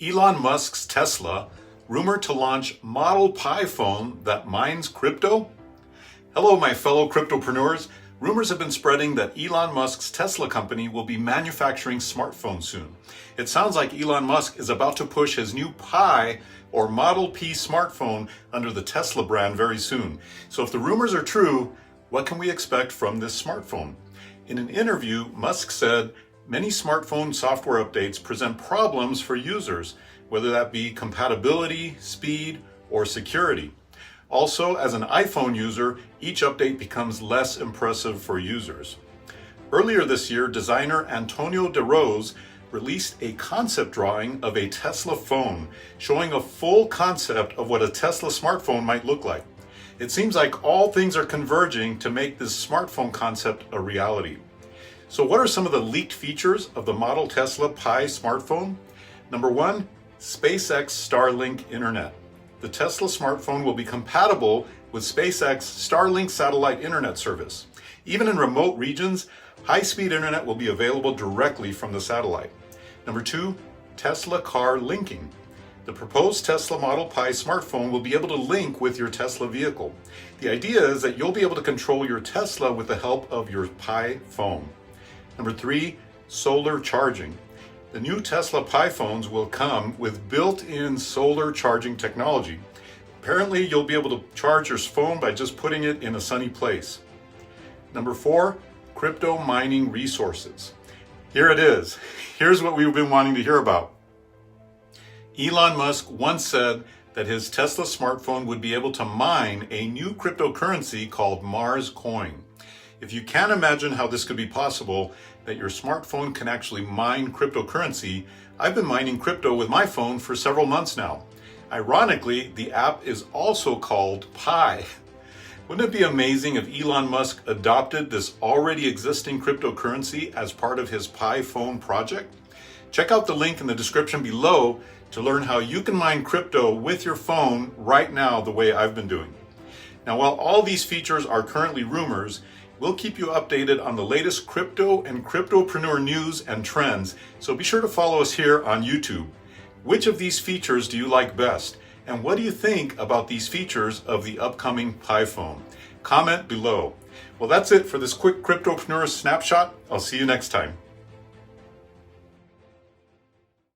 Elon Musk's Tesla, rumored to launch Model Pi phone that mines crypto? Hello, my fellow cryptopreneurs. Rumors have been spreading that Elon Musk's Tesla company will be manufacturing smartphones soon. It sounds like Elon Musk is about to push his new Pi or Model P smartphone under the Tesla brand very soon. So if the rumors are true, what can we expect from this smartphone? In an interview, Musk said, many smartphone software updates present problems for users, whether that be compatibility, speed, or security. Also, as an iPhone user, each update becomes less impressive for users. Earlier this year, designer Antonio De Rose released a concept drawing of a Tesla phone, showing a full concept of what a Tesla smartphone might look like. It seems like all things are converging to make this smartphone concept a reality. So what are some of the leaked features of the Model Tesla Pi smartphone? Number one, SpaceX Starlink internet. The Tesla smartphone will be compatible with SpaceX Starlink satellite internet service. Even in remote regions, high-speed internet will be available directly from the satellite. Number two, Tesla car linking. The proposed Tesla Model Pi smartphone will be able to link with your Tesla vehicle. The idea is that you'll be able to control your Tesla with the help of your Pi phone. Number three, solar charging. The new Tesla Pi phones will come with built-in solar charging technology. Apparently, you'll be able to charge your phone by just putting it in a sunny place. Number four, crypto mining resources. Here it is. Here's what we've been wanting to hear about. Elon Musk once said that his Tesla smartphone would be able to mine a new cryptocurrency called Mars Coin. If you can't imagine how this could be possible, that your smartphone can actually mine cryptocurrency, I've been mining crypto with my phone for several months now. Ironically, the app is also called Pi. Wouldn't it be amazing if Elon Musk adopted this already existing cryptocurrency as part of his Pi phone project? Check out the link in the description below to learn how you can mine crypto with your phone right now the way I've been doing. Now, while all these features are currently rumors, we'll keep you updated on the latest crypto and cryptopreneur news and trends, so be sure to follow us here on YouTube. Which of these features do you like best? And what do you think about these features of the upcoming Pi phone? Comment below. Well, that's it for this quick cryptopreneur snapshot. I'll see you next time.